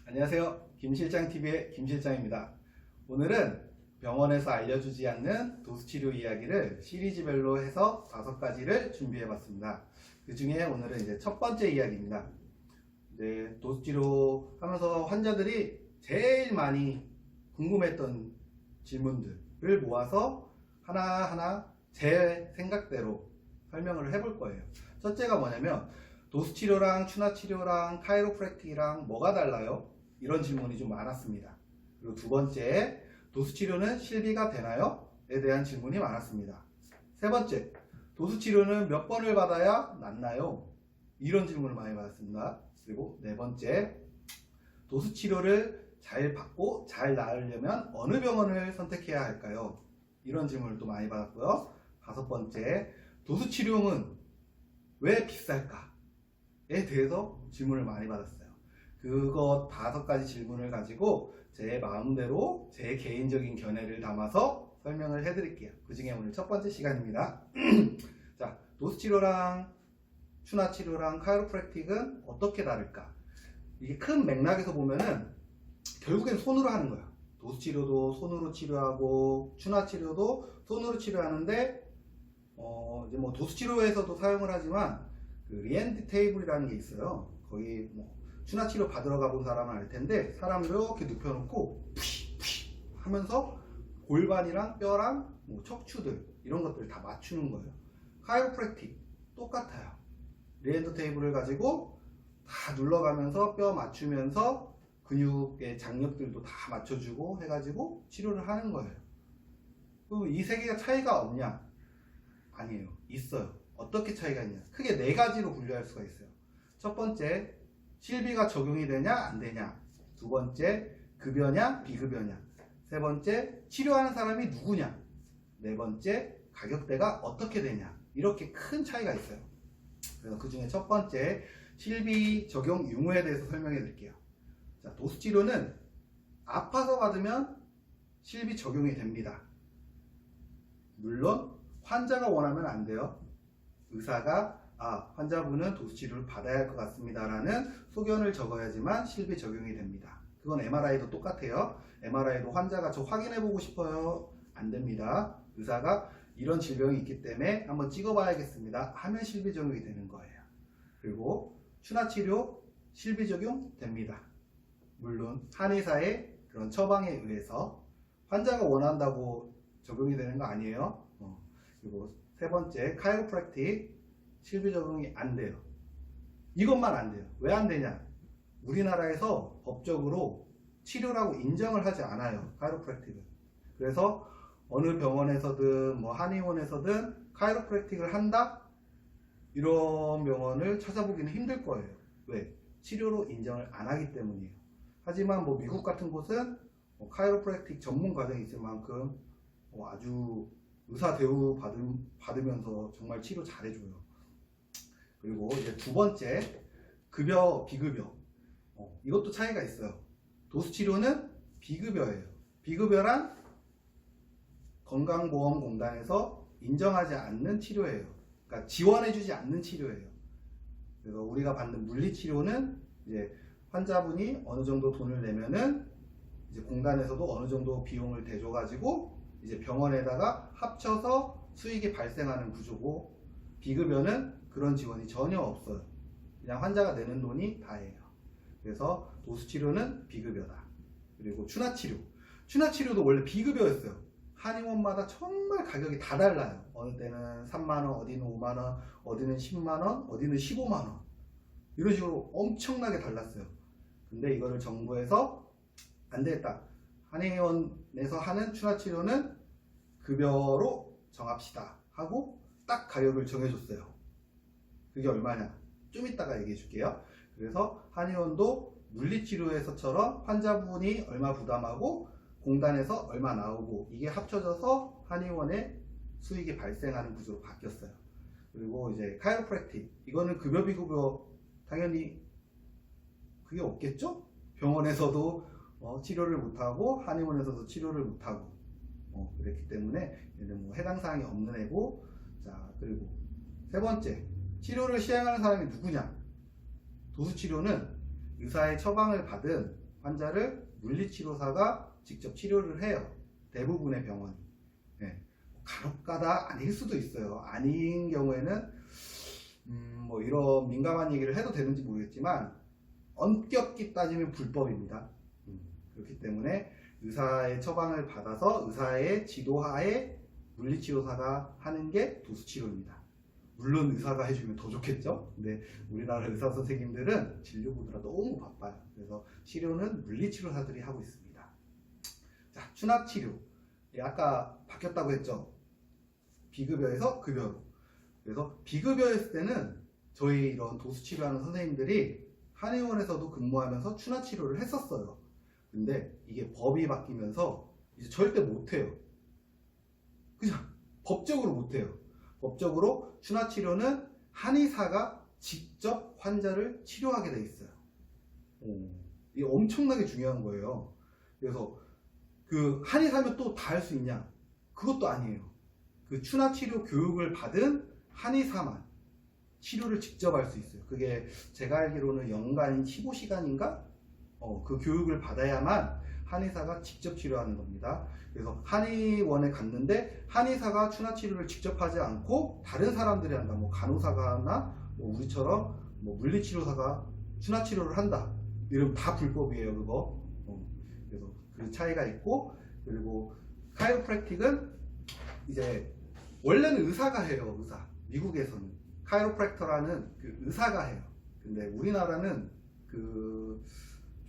안녕하세요. 김실장TV의 김실장입니다. 오늘은 병원에서 알려주지 않는 도수치료 이야기를 시리즈별로 해서 5가지를 준비해봤습니다. 그 중에 오늘은 이제 첫 번째 이야기입니다. 도수치료 하면서 환자들이 제일 많이 궁금했던 질문들을 모아서 하나하나 제 생각대로 설명을 해볼 거예요. 첫째가 뭐냐면 도수치료랑 추나치료랑 카이로프랙틱이랑 뭐가 달라요? 이런 질문이 좀 많았습니다. 그리고 두 번째, 도수치료는 실비가 되나요? 에 대한 질문이 많았습니다. 세 번째, 도수치료는 몇 번을 받아야 낫나요? 이런 질문을 많이 받았습니다. 그리고 네 번째, 도수치료를 잘 받고 잘 나으려면 어느 병원을 선택해야 할까요? 이런 질문을 또 많이 받았고요. 다섯 번째, 도수치료는 왜 비쌀까?에 대해서 질문을 많이 받았어요. 그거 5가지 질문을 가지고 제 마음대로 제 개인적인 견해를 담아서 설명을 해드릴게요. 그 중에 오늘 첫 번째 시간입니다. 자, 도수치료랑 추나치료랑 카이로프랙틱은 어떻게 다를까? 이게 큰 맥락에서 보면은 결국엔 손으로 하는 거야. 도수치료도 손으로 치료하고 추나치료도 손으로 치료하는데 이제 뭐 도수치료에서도 사용을 하지만 그 리엔드 테이블이라는 게 있어요. 거기 뭐 추나치료 받으러 가본 사람은 알 텐데 사람을 이렇게 눕혀놓고 푸시 하면서 골반이랑 뼈랑 뭐 척추들 이런 것들을 다 맞추는 거예요. 카이로프랙틱 똑같아요. 리엔드 테이블을 가지고 다 눌러가면서 뼈 맞추면서 근육의 장력들도 다 맞춰주고 해가지고 치료를 하는 거예요. 그럼 이 세 개가 차이가 없냐? 아니에요. 있어요. 어떻게 차이가 있냐? 크게 4가지로 분류할 수가 있어요. 첫 번째, 실비가 적용이 되냐 안 되냐. 두 번째, 급여냐 비급여냐. 세 번째, 치료하는 사람이 누구냐. 네 번째, 가격대가 어떻게 되냐. 이렇게 큰 차이가 있어요. 그래서 그 중에 첫 번째, 실비 적용 유무에 대해서 설명해 드릴게요. 자, 도수치료는 아파서 받으면 실비 적용이 됩니다. 물론 환자가 원하면 안 돼요. 의사가 환자분은 도수치료를 받아야 할 것 같습니다 라는 소견을 적어야지만 실비 적용이 됩니다. 그건 MRI도 똑같아요. MRI도 환자가 저 확인해 보고 싶어요. 안 됩니다. 의사가 이런 질병이 있기 때문에 한번 찍어봐야겠습니다 하면 실비 적용이 되는 거예요. 그리고 추나치료 실비 적용 됩니다. 물론 한의사의 그런 처방에 의해서 환자가 원한다고 적용이 되는 거 아니에요. 그리고 세 번째, 카이로프랙틱 실비 적용이 안 돼요. 이것만 안 돼요. 왜 안 되냐? 우리나라에서 법적으로 치료라고 인정을 하지 않아요. 카이로프랙틱은. 그래서 어느 병원에서든 뭐 한의원에서든 카이로프랙틱을 한다? 이런 병원을 찾아보기는 힘들 거예요. 왜? 치료로 인정을 안 하기 때문이에요. 하지만 뭐 미국 같은 곳은 카이로프랙틱 전문 과정이 있을 만큼 아주 의사 대우 받으면서 정말 치료 잘해줘요. 그리고 이제 두 번째, 급여, 비급여. 이것도 차이가 있어요. 도수치료는 비급여예요. 비급여란 건강보험공단에서 인정하지 않는 치료예요. 그러니까 지원해주지 않는 치료예요. 그래서 우리가 받는 물리치료는 이제 환자분이 어느 정도 돈을 내면은 이제 공단에서도 어느 정도 비용을 대줘가지고 이제 병원에다가 합쳐서 수익이 발생하는 구조고, 비급여는 그런 지원이 전혀 없어요. 그냥 환자가 내는 돈이 다예요. 그래서 도수치료는 비급여다. 그리고 추나치료도 원래 비급여였어요. 한의원마다 정말 가격이 다 달라요. 어느 때는 3만원, 어디는 5만원, 어디는 10만원, 어디는 15만원. 이런 식으로 엄청나게 달랐어요. 근데 이거를 정부에서 안 되겠다. 한의원에서 하는 추나치료는 급여로 정합시다 하고 딱 가격을 정해줬어요. 그게 얼마냐? 좀 이따가 얘기해 줄게요. 그래서 한의원도 물리치료에서처럼 환자분이 얼마 부담하고 공단에서 얼마 나오고 이게 합쳐져서 한의원에 수익이 발생하는 구조로 바뀌었어요. 그리고 이제 카이로프랙틱, 이거는 급여 비급여 당연히 그게 없겠죠? 병원에서도 치료를 못하고 한의원에서도 치료를 못하고 그랬기 때문에 얘는 뭐 해당 사항이 없는 애고. 자, 그리고 세 번째, 치료를 시행하는 사람이 누구냐? 도수치료는 의사의 처방을 받은 환자를 물리치료사가 직접 치료를 해요. 대부분의 병원이. 네. 간혹가다 아닐 수도 있어요. 아닌 경우에는 뭐 이런 민감한 얘기를 해도 되는지 모르겠지만 엄격히 따지면 불법입니다. 그렇기 때문에 의사의 처방을 받아서 의사의 지도하에 물리치료사가 하는 게 도수치료입니다. 물론 의사가 해주면 더 좋겠죠. 근데 우리나라 의사 선생님들은 진료보다 너무 바빠요. 그래서 치료는 물리치료사들이 하고 있습니다. 자, 추나치료. 아까 바뀌었다고 했죠. 비급여에서 급여로. 그래서 비급여였을 때는 저희 이런 도수치료하는 선생님들이 한의원에서도 근무하면서 추나치료를 했었어요. 근데 이게 법이 바뀌면서 이제 절대 못해요. 그냥 법적으로 못해요. 법적으로 추나치료는 한의사가 직접 환자를 치료하게 돼 있어요. 이게 엄청나게 중요한 거예요. 그래서 그 한의사면 또 다 할 수 있냐? 그것도 아니에요. 그 추나치료 교육을 받은 한의사만 치료를 직접 할 수 있어요. 그게 제가 알기로는 연간 15시간인가? 그 교육을 받아야만 한의사가 직접 치료하는 겁니다. 그래서 한의원에 갔는데 한의사가 추나치료를 직접 하지 않고 다른 사람들이 한다. 뭐 간호사가 하나, 뭐 우리처럼 뭐 물리치료사가 추나치료를 한다. 이러면 다 불법이에요, 그거. 그래서 그 차이가 있고, 그리고 카이로프랙틱은 이제 원래는 의사가 해요, 의사. 미국에서는 카이로프랙터라는 그 의사가 해요. 근데 우리나라는 그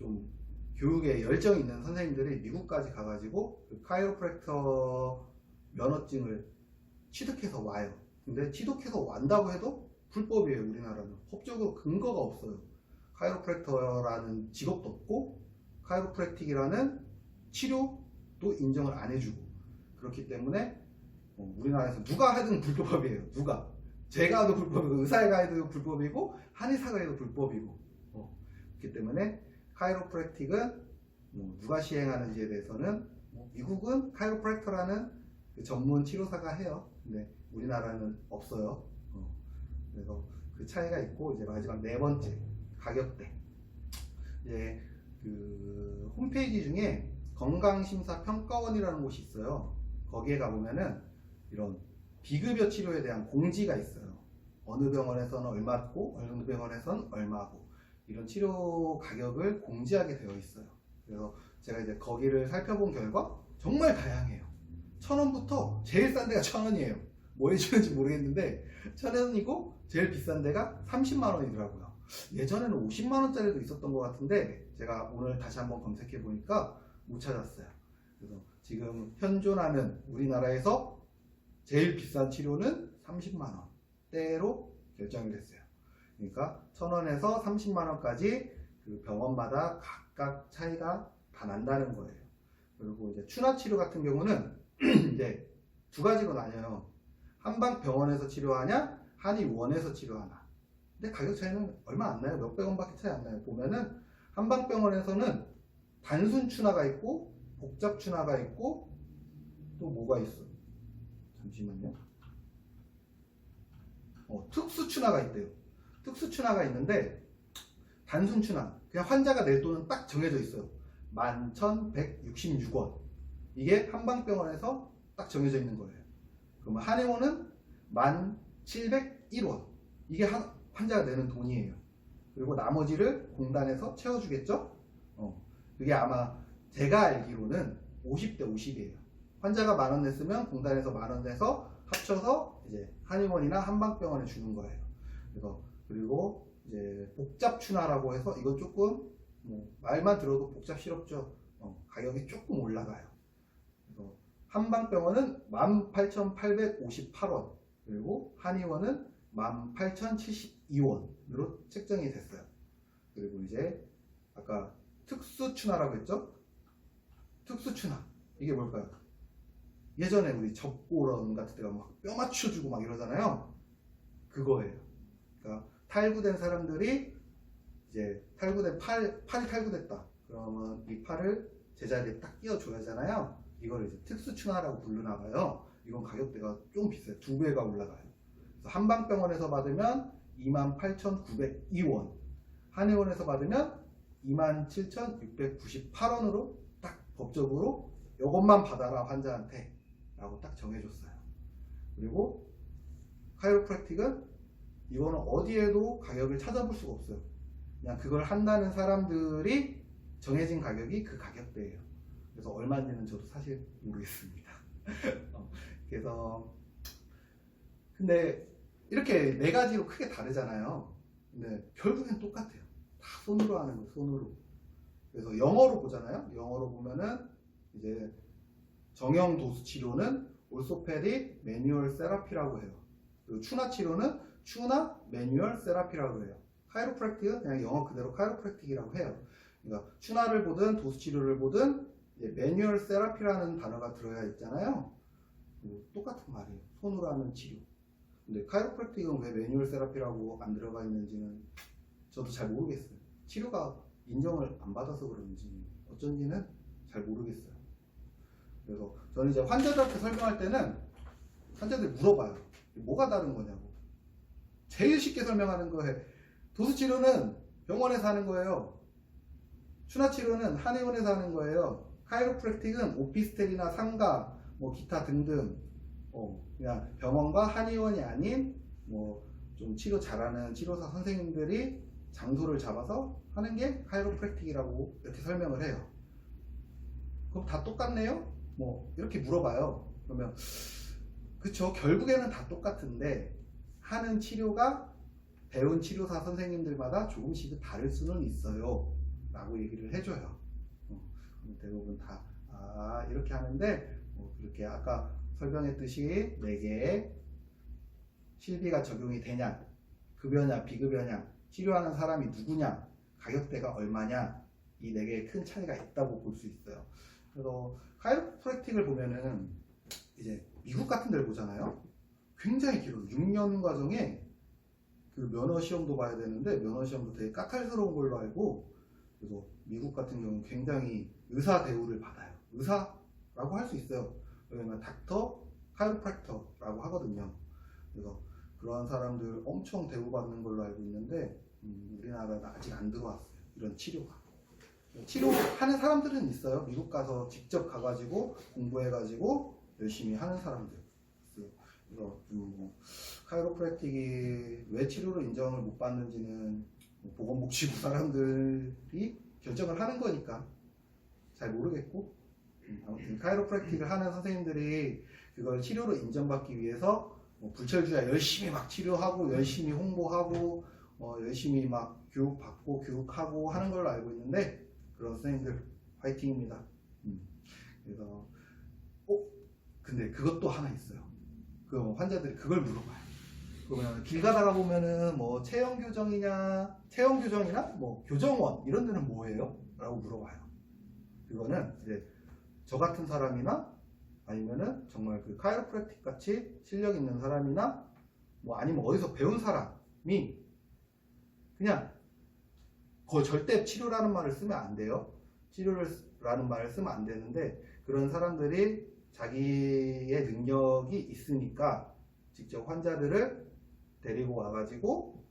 좀 교육에 열정이 있는 선생님들이 미국까지 가가지고 그 카이로프랙터 면허증을 취득해서 와요. 근데 취득해서 완다고 해도 불법이에요. 우리나라는 법적으로 근거가 없어요. 카이로프랙터라는 직업도 없고 카이로프랙틱이라는 치료도 인정을 안 해주고, 그렇기 때문에 우리나라에서 누가 하든 불법이에요. 누가. 제가 해도 불법이고 의사가 해도 불법이고 한의사가 해도 불법이고. 그렇기 때문에 카이로프랙틱은 누가 시행하는지에 대해서는 미국은 카이로프랙터라는 그 전문 치료사가 해요. 근데 우리나라는 없어요. 그래서 그 차이가 있고, 이제 마지막 네 번째, 가격대. 이제 그 홈페이지 중에 건강심사평가원이라는 곳이 있어요. 거기에 가보면은 이런 비급여 치료에 대한 공지가 있어요. 어느 병원에서는 얼마고 어느 병원에서는 얼마고 이런 치료 가격을 공지하게 되어 있어요. 그래서 제가 이제 거기를 살펴본 결과 정말 다양해요. 1,000원부터 제일 싼 데가 1,000원이에요. 뭐 해주는지 모르겠는데 1,000원이고 제일 비싼 데가 30만 원이더라고요. 예전에는 50만 원짜리도 있었던 것 같은데 제가 오늘 다시 한번 검색해 보니까 못 찾았어요. 그래서 지금 현존하는 우리나라에서 제일 비싼 치료는 30만 원대로 결정이 됐어요. 그러니까 1,000원에서 30만 원까지 그 병원마다 각각 차이가 다 난다는 거예요. 그리고 이제 추나치료 같은 경우는 이제 두 가지로 나뉘어요. 한방병원에서 치료하냐, 한의원에서 치료하나. 근데 가격 차이는 얼마 안 나요. 몇백 원밖에 차이 안 나요. 보면은 한방병원에서는 단순 추나가 있고 복잡 추나가 있고 또 뭐가 있어? 잠시만요. 특수 추나가 있대요. 특수 추나가 있는데 단순 추나, 그냥 환자가 낼 돈은 딱 정해져 있어요. 11,166원. 이게 한방병원에서 딱 정해져 있는 거예요. 그러면 한의원은 1,701원. 이게 환자가 내는 돈이에요. 그리고 나머지를 공단에서 채워주겠죠? 그게 아마 제가 알기로는 50대 50이에요. 환자가 10,000원 냈으면 공단에서 10,000원 내서 합쳐서 이제 한의원이나 한방병원에 주는 거예요. 그래서 그리고 이제 복잡추나라고 해서 이건 조금 말만 들어도 복잡스럽죠. 가격이 조금 올라가요. 그래서 한방병원은 18,858원, 그리고 한의원은 18,072원으로 책정이 됐어요. 그리고 이제 아까 특수추나라고 했죠? 특수추나, 이게 뭘까요? 예전에 우리 접고런 같은 데가 막 뼈 맞춰주고 막 이러잖아요. 그거예요. 그러니까 탈구된 사람들이 이제 탈구된 팔이 탈구됐다. 그러면 이 팔을 제자리에 딱 끼워줘야 하잖아요. 이걸 이제 특수추나라고 부르나 봐요. 이건 가격대가 좀 비싸요. 2배가 올라가요. 그래서 한방병원에서 받으면 28,902원, 한의원에서 받으면 27,698원으로 딱 법적으로 이것만 받아라 환자한테 라고 딱 정해줬어요. 그리고 카이로프랙틱은 이거는 어디에도 가격을 찾아볼 수가 없어요. 그냥 그걸 한다는 사람들이 정해진 가격이 그 가격대예요. 그래서 얼마인지는 저도 사실 모르겠습니다. 그래서 근데 이렇게 네 가지로 크게 다르잖아요. 근데 결국엔 똑같아요. 다 손으로 하는 거예요. 손으로. 그래서 영어로 보잖아요. 영어로 보면은 이제 정형 도수 치료는 올소페딕 매뉴얼 세라피라고 해요. 그리고 추나 치료는 추나 매뉴얼 세라피라고 해요. 카이로프랙틱은 그냥 영어 그대로 카이로프랙틱이라고 해요. 그러니까 추나를 보든 도수 치료를 보든 매뉴얼 세라피라는 단어가 들어야 있잖아요. 똑같은 말이에요. 손으로 하는 치료. 근데 카이로프랙틱은 왜 매뉴얼 세라피라고 안 들어가 있는지는 저도 잘 모르겠어요. 치료가 인정을 안 받아서 그런지 어쩐지는 잘 모르겠어요. 그래서 저는 이제 환자들한테 설명할 때는 환자들이 물어봐요. 뭐가 다른 거냐고. 제일 쉽게 설명하는 거예요. 도수치료는 병원에서 하는 거예요. 추나치료는 한의원에서 하는 거예요. 카이로프랙틱은 오피스텔이나 상가, 뭐 기타 등등 그냥 병원과 한의원이 아닌 뭐 좀 치료 잘하는 치료사 선생님들이 장소를 잡아서 하는 게 카이로프랙틱이라고 이렇게 설명을 해요. 그럼 다 똑같네요? 뭐 이렇게 물어봐요. 그러면 그쵸, 결국에는 다 똑같은데 하는 치료가 배운 치료사 선생님들마다 조금씩은 다를 수는 있어요 라고 얘기를 해줘요. 대부분 다 이렇게 하는데 그렇게 아까 설명했듯이 4개의 실비가 적용이 되냐, 급여냐 비급여냐, 치료하는 사람이 누구냐, 가격대가 얼마냐, 이 4개의 큰 차이가 있다고 볼 수 있어요. 그래서 카이로프랙틱을 보면은 이제 미국 같은 데를 보잖아요. 굉장히 길어요. 6년 과정에 그 면허 시험도 봐야 되는데 면허 시험도 되게 까탈스러운 걸로 알고, 그래서 미국 같은 경우는 굉장히 의사 대우를 받아요. 의사라고 할 수 있어요. 왜냐면 닥터, 카이로프랙터라고 하거든요. 그래서 그러한 사람들 엄청 대우받는 걸로 알고 있는데 우리나라는 아직 안 들어왔어요. 이런 치료가. 치료하는 사람들은 있어요. 미국 가서 직접 가가지고 공부해가지고 열심히 하는 사람들. 그래서 카이로프랙틱이 왜 치료로 인정을 못 받는지는 보건복지부 사람들이 결정을 하는 거니까 잘 모르겠고, 아무튼 카이로프랙틱을 하는 선생님들이 그걸 치료로 인정받기 위해서 불철주야 열심히 막 치료하고 열심히 홍보하고 열심히 막 교육받고 교육하고 하는 걸로 알고 있는데, 그런 선생님들 화이팅입니다. 그래서 근데 그것도 하나 있어요. 그 환자들이 그걸 물어봐요. 그러면 길 가다가 보면은 뭐 체형교정이나 뭐 교정원 이런 데는 뭐예요? 라고 물어봐요. 그거는 이제 저 같은 사람이나 아니면은 정말 그 카이로프랙틱 같이 실력 있는 사람이나 뭐 아니면 어디서 배운 사람이 그냥 그거 절대 치료라는 말을 쓰면 안 돼요. 치료라는 말을 쓰면 안 되는데, 그런 사람들이 자기의 능력이 있으니까 직접 환자들을 데리고 와가지고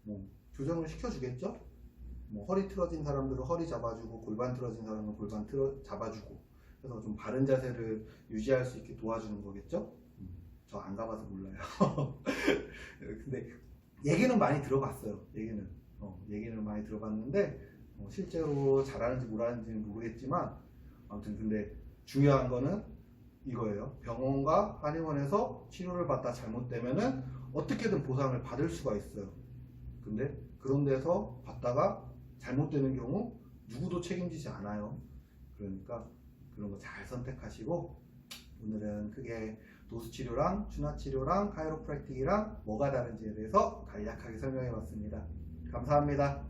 뭐 교정을 시켜주겠죠. 뭐 허리 틀어진 사람들은 허리 잡아주고, 골반 틀어진 사람은 골반 잡아주고, 그래서 좀 바른 자세를 유지할 수 있게 도와주는 거겠죠. 저 안 가봐서 몰라요. 근데 얘기는 많이 들어봤어요. 얘기는 많이 들어봤는데 실제로 잘하는지 못하는지는 모르겠지만, 아무튼 근데 중요한 거는 이거예요. 병원과 한의원에서 치료를 받다 잘못되면은 어떻게든 보상을 받을 수가 있어요. 근데 그런 데서 받다가 잘못되는 경우 누구도 책임지지 않아요. 그러니까 그런 거 잘 선택하시고, 오늘은 크게 도수치료랑 추나치료랑 카이로프랙틱이랑 뭐가 다른지에 대해서 간략하게 설명해 봤습니다. 감사합니다.